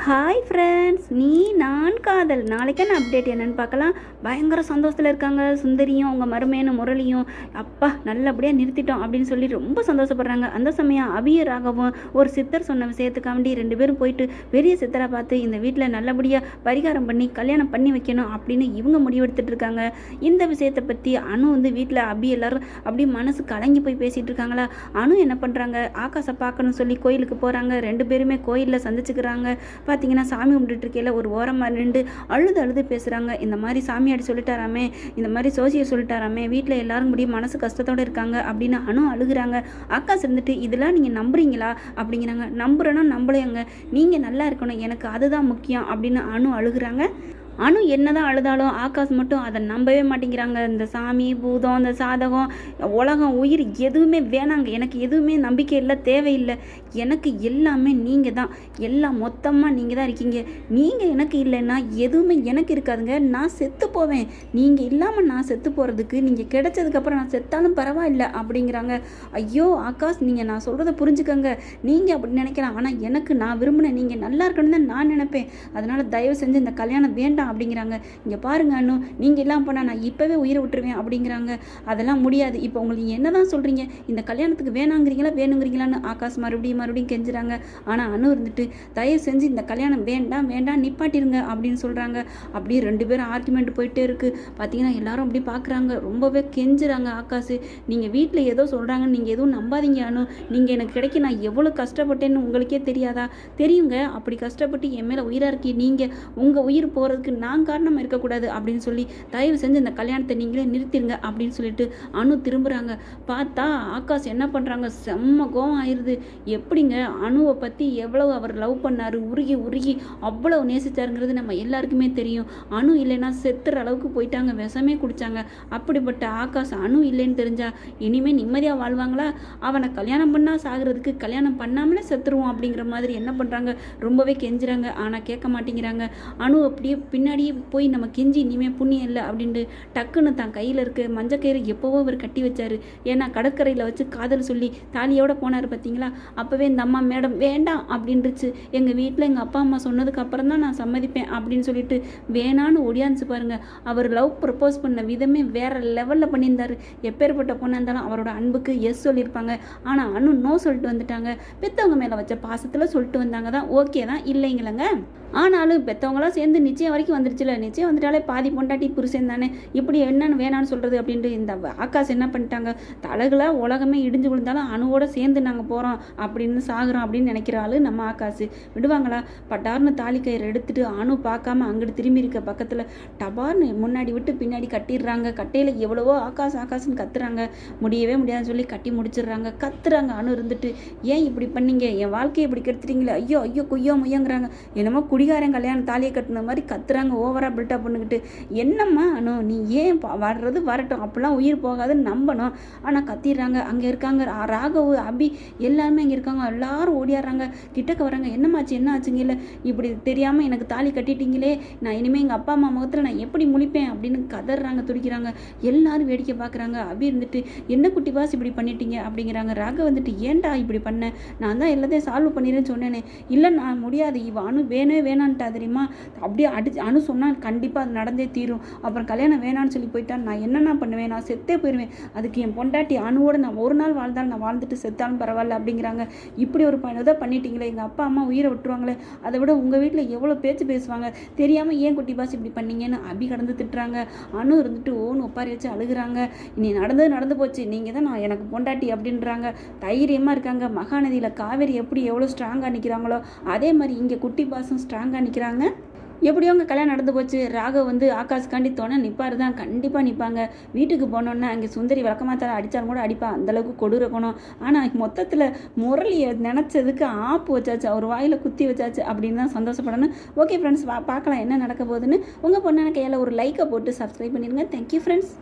Hi friends, நான் காதல் நாளைக்கான அப்டேட் என்னென்னு பார்க்கலாம். பயங்கர சந்தோஷத்தில் இருக்காங்க சுந்தரியும் அவங்க மருமேனும் முரளியும். அப்பா நல்லபடியாக நிறுத்திட்டோம் அப்படின்னு சொல்லி ரொம்ப சந்தோஷப்படுறாங்க. அந்த சமயம் அபியராகவும் ஒரு சித்தர் சொன்ன விஷயத்துக்காண்டி 2 பேரும் போயிட்டு பெரிய சித்தரை பார்த்து இந்த வீட்டில் நல்லபடியாக பரிகாரம் பண்ணி கல்யாணம் பண்ணி வைக்கணும் அப்படின்னு இவங்க முடிவெடுத்துட்டு இருக்காங்க. இந்த விஷயத்தை பற்றி அனு வீட்டில் அபி எல்லாரும் அப்படி மனசு கலங்கி போய் பேசிகிட்டு இருக்காங்களா. அனு என்ன பண்ணுறாங்க, ஆகாஷை பார்க்கணும்னு சொல்லி கோயிலுக்கு போகிறாங்க. 2 பேருமே கோயிலில் சந்திச்சுக்கிறாங்க. பார்த்தீங்கன்னா சாமி கும்பிட்டுருக்கையில் ஒரு ஓரமாக நின்று அழுது பேசுகிறாங்க. இந்த மாதிரி சாமியாடி சொல்லிட்டாராமே, இந்த மாதிரி சோசியர் சொல்லிட்டாராமே, வீட்டில் எல்லாரும் முடியும் மனசு கஷ்டத்தோடு இருக்காங்க அப்படின்னு அனு அழுகுறாங்க. ஆகாஷ் இருந்துட்டு இதெல்லாம் நீங்கள் நம்புறீங்களா அப்படிங்கிறாங்க. நம்புறேன்னா நம்பலையாங்க, நீங்கள் நல்லா இருக்கணும், எனக்கு அதுதான் முக்கியம் அப்படின்னு அனு அழுகுறாங்க. அனு என்னதான் அழுதாலும் ஆகாஷ் மட்டும் அதை நம்பவே மாட்டேங்கிறாங்க. இந்த சாமி பூதம் இந்த சாதகம் உலகம் உயிர் எதுவுமே வேணாங்க, எனக்கு எதுவுமே நம்பிக்கை இல்லை, தேவையில்லை, எனக்கு எல்லாமே நீங்கள் தான், எல்லாம் மொத்தமாக நீங்கள் தான் இருக்கீங்க, நீங்கள் எனக்கு இல்லைன்னா எதுவுமே எனக்கு இருக்காதுங்க, நான் செத்து போவேன், நீங்கள் இல்லாமல் நான் செத்து போகிறதுக்கு நீங்கள் கிடைச்சதுக்கப்புறம் நான் செத்தாலும் பரவாயில்லை அப்படிங்கிறாங்க. ஐயோ ஆகாஷ், நீங்கள் நான் சொல்கிறத புரிஞ்சுக்கங்க, நீங்கள் அப்படி நினைக்கலாம், ஆனால் எனக்கு நான் விரும்பினேன் நீங்கள் நல்லா இருக்கணும்னு தான் நான் நினைப்பேன், அதனால் தயவு செஞ்சு இந்த கல்யாணம் வேண்டாம் அப்படிங்கிறாங்க. இங்கே பாருங்க அண்ணு, நீங்கள் எல்லாம் போனால் நான் இப்போவே உயிரை விட்டுருவேன் அப்படிங்கிறாங்க. அதெல்லாம் முடியாது, இப்போ உங்களுக்கு என்ன தான் சொல்கிறீங்க, இந்த கல்யாணத்துக்கு வேணாங்கிறீங்களா வேணுங்கிறீங்களான்னு ஆகாஷ் மறுபடியும் கெஞ்சுறாங்க. ஆனால் அனு இருந்துட்டு தயவு செஞ்சு இந்த கல்யாணம் வேண்டாம் நிப்பாட்டிருங்க அப்படின்னு சொல்கிறாங்க. அப்படியே 2 பேரும் ஆர்குமெண்ட் போயிட்டே இருக்குது. பார்த்தீங்கன்னா எல்லாரும் அப்படி பார்க்குறாங்க, ரொம்பவே கெஞ்சுறாங்க. ஆகாஷ், நீங்கள் வீட்டில் ஏதோ சொல்கிறாங்கன்னு நீங்கள் எதுவும் நம்பாதீங்க அனு, நீங்கள் எனக்கு கிடைக்க நான் எவ்வளோ கஷ்டப்பட்டேன்னு உங்களுக்கே தெரியாதா, தெரியுங்க, அப்படி கஷ்டப்பட்டு என் மேலே உயிராக இருக்கி நீங்கள் உங்கள் உயிர் போகிறதுக்கு நான் காரணமாக இருக்கக்கூடாது அப்படின்னு சொல்லி தயவு செஞ்சு இந்த கல்யாணத்தை நீங்களே நிறுத்திடுங்க அப்படின்னு சொல்லிட்டு அனு திரும்புகிறாங்க. பார்த்தா ஆகாஷ் என்ன பண்ணுறாங்க, செம்ம கோவம் ஆயிடுது. எப்படிங்க அனுவை பற்றி எவ்வளவு அவர் லவ் பண்ணார், உருகி அவ்வளவு நேசிச்சாருங்கிறது நம்ம எல்லாருக்குமே தெரியும். அனு இல்லைன்னா செத்துற அளவுக்கு போயிட்டாங்க, விஷமே குடித்தாங்க. அப்படிப்பட்ட ஆகாஷ் அனு இல்லைன்னு தெரிஞ்சா இனிமேல் நிம்மதியாக வாழ்வாங்களா, அவனை கல்யாணம் பண்ணால் சாகிறதுக்கு கல்யாணம் பண்ணாமலே செத்துருவோம் அப்படிங்கிற மாதிரி என்ன பண்ணுறாங்க, ரொம்பவே கெஞ்சுறாங்க. ஆனால் கேட்க மாட்டேங்கிறாங்க. அனு அப்படியே பின்னாடியே போய் நம்ம கெஞ்சி இனிமேல் புண்ணியம் இல்லை அப்படின்ட்டு டக்குன்னு தான் கையில் இருக்க மஞ்சக்கயிறு எப்போவோ அவர் கட்டி வச்சார். ஏன்னா கடற்கரையில் வச்சு காதல் சொல்லி தாலியோட போனார் பார்த்தீங்களா. அப்போவே இந்த அம்மா மேடம் வேண்டாம் அப்படின்ட்டுச்சு, எங்கள் வீட்டில் எங்கள் அப்பா அம்மா சொன்னதுக்கு அப்புறம் தான் நான் சம்மதிப்பேன் அப்படின்னு சொல்லிட்டு வேணான்னு ஒடியாந்துச்சு பாருங்கள். அவர் லவ் ப்ரப்போஸ் பண்ண விதமே வேறு லெவலில் பண்ணியிருந்தார். எப்பேற்பட்ட பொண்ணாக இருந்தாலும் அவரோட அன்புக்கு எஸ் சொல்லியிருப்பாங்க. ஆனால் அனு நோ சொல்லிட்டு வந்துட்டாங்க. பெற்றவங்க மேலே வச்ச பாசத்தில் சொல்லிட்டு வந்தாங்க தான், ஓகே தான் இல்லைங்களங்க. ஆனாலும் பெற்றவங்களாம் சேர்ந்து நிச்சயம் வரைக்கும் வந்துருச்சுல, நிச்சயம் வந்துட்டாலே பாதி பொண்டாட்டி புருஷன் தானே, இப்படி என்னன்னு வேணான்னு சொல்கிறது அப்படின்ட்டு இந்த ஆகாஷ் என்ன பண்ணிட்டாங்க, தலகுலாம் உலகமே இடிஞ்சு விழுந்தாலும் அணுவோட சேர்ந்து நாங்கள் போகிறோம் அப்படின்னு சாகுறோம் அப்படின்னு நினைக்கிற ஆள் நம்ம ஆகாஷ். விடுவாங்களா, பட்டார்னு தாலி கயிறு எடுத்துட்டு அணு பார்க்காம அங்கிட்டு திரும்பி இருக்க பக்கத்தில் டபார்னு முன்னாடி விட்டு பின்னாடி கட்டிடுறாங்க. கட்டையில் எவ்வளவோ ஆகாஷ்னு கத்துறாங்க, முடியவே முடியாதுன்னு சொல்லி கட்டி முடிச்சிடுறாங்க. கத்துறாங்க. அணு இருந்துட்டு ஏன் இப்படி பண்ணீங்க, என் வாழ்க்கையை இப்படி கெடுத்துட்டீங்களே, ஐயோ கொய்யோ முய்யங்கிறாங்க. என்னமோ குடிகாரன் கல்யாணம் தாலியை கட்டின மாதிரி கத்துறாங்க, ஓவராக பில்டப் பண்ணிக்கிட்டு. என்னம்மா அனு, நீ ஏன் வர்றது வரட்டும், அப்படிலாம் உயிர் போகாதுன்னு நம்பணும். ஆனால் கத்திடுறாங்க. அங்கே இருக்காங்க ராகவு அபி எல்லாருமே அங்கே இருக்காங்க. எல்லாரும் ஓடியாடுறாங்க, கிட்டக்க வராங்க. என்னமாச்சு என்ன ஆச்சுங்க, இல்லை இப்படி தெரியாமல் எனக்கு தாலி கட்டிட்டீங்களே, நான் இனிமேல் எங்கள் அப்பா அம்மா முகத்தில் நான் எப்படி முழிப்பேன் அப்படின்னு கதறாங்க, துடிக்கிறாங்க. எல்லாரும் வேடிக்கை பார்க்குறாங்க. அபி இருந்துட்டு என்ன குட்டி பாஸ் இப்படி பண்ணிட்டீங்க அப்படிங்கிறாங்க. ராகவ் வந்துட்டு ஏன்டா இப்படி பண்ணேன், நான் தான் எல்லாத்தையும் சால்வ் பண்ணிடுறேன்னு சொன்னேனே, இல்லை நான் முடியாது, இவ அனு வேணான்ட்டா தெரியுமா, அப்படியே அனு சொன்னால் கண்டிப்பாக அது நடந்தே தீரும், அப்புறம் கல்யாணம் வேணான்னு சொல்லி போயிட்டா நான் என்னென்ன பண்ணுவேன், நான் செத்தே போயிடுவேன், அதுக்கு என் பொண்டாட்டி அணுவோட நான் ஒரு நாள் வாழ்ந்தாலும் நான் வாழ்ந்துட்டு செத்தாலும் பரவாயில்ல அப்படிங்கிறாங்க. இப்படி ஒரு இதை பண்ணிட்டீங்களே, எங்கள் அப்பா அம்மா உயிரை விட்டுருவாங்களே, அதை விட உங்கள் வீட்டில் எவ்வளோ பேச்சு பேசுவாங்க, தெரியாமல் ஏன் குட்டி பாஸ் இப்படி பண்ணீங்கன்னு அபி கடந்து திட்டுறாங்க. அணு இருந்துட்டு ஓன்னு ஒப்பாரி வச்சு அழுகுறாங்க. இனி நடந்து போச்சு, நீங்கள் தான் நான் எனக்கு பொண்டாட்டி அப்படின்றாங்க. தைரியமாக இருக்காங்க. மகாநதியில் காவேரி எப்படி எவ்வளோ ஸ்ட்ராங்காக நிற்கிறாங்களோ அதே மாதிரி இங்கே குட்டி பாஸும் ஸ்ட்ராங்காக நிற்கிறாங்க. எப்படியோ அங்கே கல்யாணம் நடந்து போச்சு. ராகவ் ஆகாஷ்காண்டி தோணை நிற்பார் தான், கண்டிப்பாக நிற்பாங்க. வீட்டுக்கு போனோன்னே அங்கே சுந்தரி வழக்கமாக அடித்தாலும் கூட அடிப்பா, அந்தளவுக்கு கொடூரக்கணும். ஆனால் மொத்தத்தில் முரளியை நினச்சதுக்கு ஆப்பு வச்சாச்சு, அவர் வாயில் குத்தி வச்சாச்சு அப்படின்னு தான் சந்தோஷப்படணும். ஓகே ஃப்ரெண்ட்ஸ், பார்க்கலாம் என்ன நடக்க போகுதுன்னு. உங்கள் பொண்ணான கையில் ஒரு லைக்கை போட்டு சப்ஸ்கிரைப் பண்ணிடுங்க. Thank you friends.